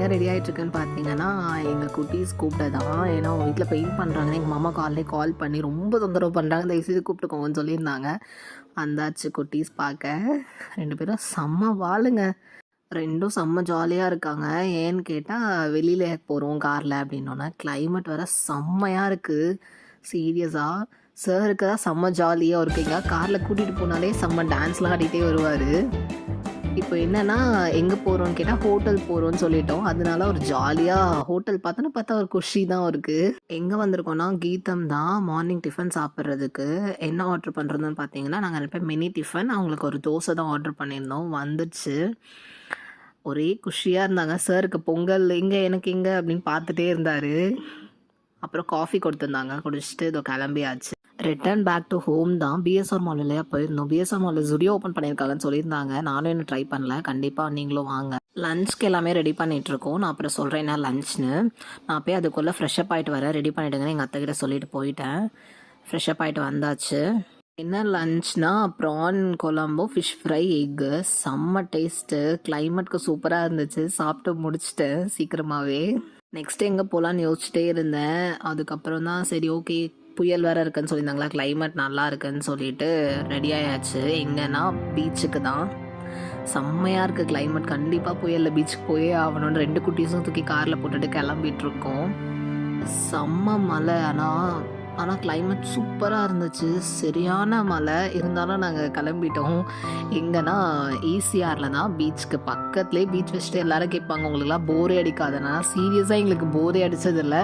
எங்கே ரெடி ஆகிட்டுருக்குன்னு பார்த்தீங்கன்னா, எங்கள் குட்டீஸ் கூப்பிட்டதான். ஏன்னா அவங்க வீட்டில் பெயிண்ட் பண்ணுறாங்கன்னு எங்கள் மாமா கால் பண்ணி ரொம்ப தொந்தரவு பண்ணுறாங்க. தயவுசெய்து கூப்பிட்டுக்கோங்கன்னு சொல்லியிருந்தாங்க. வந்தாச்சு குட்டீஸ் பார்க்க. 2 பேரும் செம்ம வாளுங்க. 2ம் செம்ம ஜாலியாக இருக்காங்க. ஏன்னு கேட்டால் வெளியில் போகிறோம் காரில் அப்படின்னோன்னே, கிளைமேட் வேறு செம்மையாக இருக்குது. சீரியஸாக சாருக்கு தான் செம்ம ஜாலியாக இருக்குங்க. காரில் கூட்டிகிட்டு போனாலே செம்ம டான்ஸ்லாம் ஆடிட்டே வருவார். இப்போ என்னன்னா, எங்கே போகிறோன்னு கேட்டால் ஹோட்டல் போகிறோன்னு சொல்லிட்டோம். அதனால ஒரு ஜாலியாக ஹோட்டல் பார்த்தா ஒரு குஷி தான் அவருக்கு. எங்கே வந்திருக்கோன்னா கீதம் தான் மார்னிங் டிஃபன் சாப்பிட்றதுக்கு. என்ன ஆர்டர் பண்ணுறதுன்னு பார்த்தீங்கன்னா, நாங்கள் 2 பேர் மினி டிஃபன், அவங்களுக்கு ஒரு தோசை தான் ஆர்டர் பண்ணியிருந்தோம். வந்துடுச்சு. ஒரே குஷியாக இருந்தாங்க. சாருக்கு பொங்கல் எங்கே எனக்கு எங்கே அப்படின்னு பார்த்துட்டே இருந்தார். அப்புறம் காஃபி கொடுத்துருந்தாங்க. குடிச்சிட்டு இதோ கிளம்பியாச்சு. ரிட்டர்ன் பேக் டு ஹோம் தான். பிஎஸ்ஆர் மால் இல்லையா போயிருந்தோம். பிஎஸ்ஆர் மாலில் ஜுடியோ ஓப்பன் பண்ணியிருக்காங்கன்னு சொல்லியிருந்தாங்க. நானும் இன்னும் ட்ரை பண்ணல. கண்டிப்பாக நீங்களும் வாங்க. லஞ்ச்க்கு எல்லாமே ரெடி பண்ணிகிட்ருக்கோம். நான் அப்புறம் சொல்கிறேன் என்ன லஞ்ச்னு. நான் போய் அதுக்குள்ளே ஃப்ரெஷ்அப் ஆகிட்டு வரேன். ரெடி பண்ணிவிடுங்கன்னு எங்கள் அத்தைக்கிட்ட சொல்லிட்டு போயிட்டேன். ஃப்ரெஷ்அப் ஆகிட்டு வந்தாச்சு. என்ன லஞ்ச்னா ப்ரான் குழம்பு, ஃபிஷ் ஃப்ரை, எக்கு. செம்ம டேஸ்ட்டு. கிளைமேட்க்கு சூப்பராக இருந்துச்சு. சாப்பிட்டு முடிச்சிட்டேன் சீக்கிரமாகவே. நெக்ஸ்ட் எங்கே போகலான்னு யோசிச்சுட்டே இருந்தேன். அதுக்கப்புறம் தான் சரி ஓகே, புயல் வேறு இருக்குன்னு சொல்லியிருந்தாங்களா, கிளைமேட் நல்லா இருக்குன்னு சொல்லிட்டு ரெடி ஆயாச்சு. எங்கன்னா பீச்சுக்கு தான். செம்மையாக இருக்குது கிளைமேட். கண்டிப்பாக புயலில் பீச்சுக்கு போயே ஆகணும்னு 2 குட்டீஸும் தூக்கி காரில் போட்டுட்டு கிளம்பிகிட்ருக்கோம். செம்ம மழை. ஆனால் கிளைமேட் சூப்பராக இருந்துச்சு. சரியான மழை. இருந்தாலும் நாங்கள் கிளம்பிட்டோம். எங்கன்னா ஈசிஆரில் தான். பீச்சுக்கு பக்கத்துலேயே பீச் வச்சுட்டு எல்லோரும் கேட்பாங்க உங்களுக்குலாம் போரே அடிக்காதுன்னா. சீரியஸாக எங்களுக்கு போரே அடித்ததில்லை.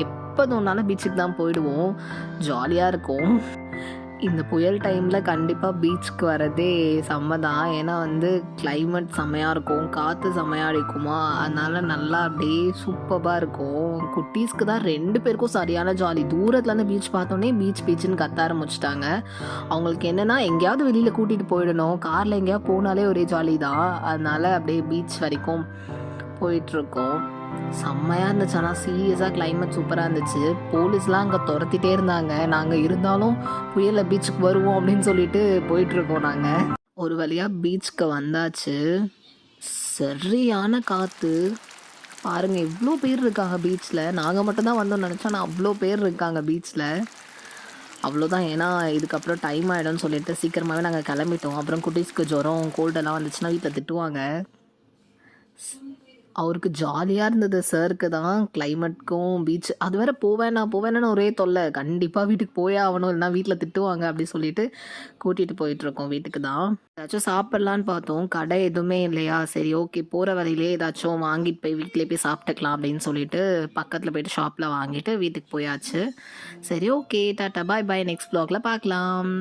எப்போ தோணாலும் பீச்சுக்கு தான் போயிடுவோம். ஜாலியாக இருக்கும். இந்த புயல் டைமில் கண்டிப்பாக பீச்சுக்கு வரதே செம்ம தான். ஏன்னா கிளைமேட் செம்மையாக இருக்கும், காற்று செம்மையாக அடிக்குமா, அதனால நல்லா அப்படியே சூப்பராக இருக்கும். குட்டீஸ்க்கு தான் 2 பேருக்கும் சரியான ஜாலி. தூரத்துலேருந்து பீச் பார்த்தோன்னே பீச்சுன்னு கத்த ஆரம்பிச்சிட்டாங்க. அவங்களுக்கு என்னென்னா எங்கேயாவது வெளியில் கூட்டிகிட்டு போயிடணும். காரில் எங்கேயாவது போனாலே ஒரே ஜாலி தான். அதனால அப்படியே பீச் வரைக்கும் போயிட்டுருக்கோம். செம்மையாக இருந்துச்சு. ஆனால் சீரியஸாக கிளைமேட் சூப்பராக இருந்துச்சு. போலீஸ்லாம் அங்கே துரத்திட்டே இருந்தாங்க. நாங்கள் இருந்தாலும் புயலில் பீச்சுக்கு வருவோம் அப்படின்னு சொல்லிட்டு போயிட்டுருக்கோம். நாங்கள் ஒரு வழியாக பீச்சுக்கு வந்தாச்சு. சரியான காற்று பாருங்கள். எவ்வளோ பேர் இருக்காங்க பீச்சில். நாங்கள் மட்டும்தான் வந்தோம்னு நினச்சோம். ஆனால் அவ்வளோ பேர் இருக்காங்க பீச்சில். அவ்வளோதான். ஏன்னா இதுக்கப்புறம் டைம் ஆகிடும்னு சொல்லிட்டு சீக்கிரமாகவே நாங்கள் கிளம்பிட்டோம். அப்புறம் குட்டீஸ்க்கு ஜுரம் கோல்டெல்லாம் வந்துச்சுன்னா வீட்டில் திட்டுவாங்க. அவருக்கு ஜாலியாக இருந்தது. சாருக்கு தான் கிளைமேட்க்கும் பீச் அது வேறு போவேன்னு ஒரே தொல்லை. கண்டிப்பாக வீட்டுக்கு போயே ஆகணும், இல்லைனா வீட்டில் திட்டுவாங்க அப்படி சொல்லிட்டு கூட்டிகிட்டு போயிட்டுருக்கோம் வீட்டுக்கு தான். ஏதாச்சும் சாப்பிட்லான்னு பார்த்தோம். கடை எதுவுமே இல்லையா, சரி ஓகே போகிற வழியிலே ஏதாச்சும் வாங்கிட்டு போய் வீட்டிலே போய் சாப்பிட்டுக்கலாம் அப்படின்னு சொல்லிட்டு பக்கத்தில் போய்ட்டு ஷாப்பில் வாங்கிட்டு வீட்டுக்கு போயாச்சு. சரி ஓகே, டாட்டா பாய் பாய். நெக்ஸ்ட் வ்ளாகில் பார்க்கலாம்.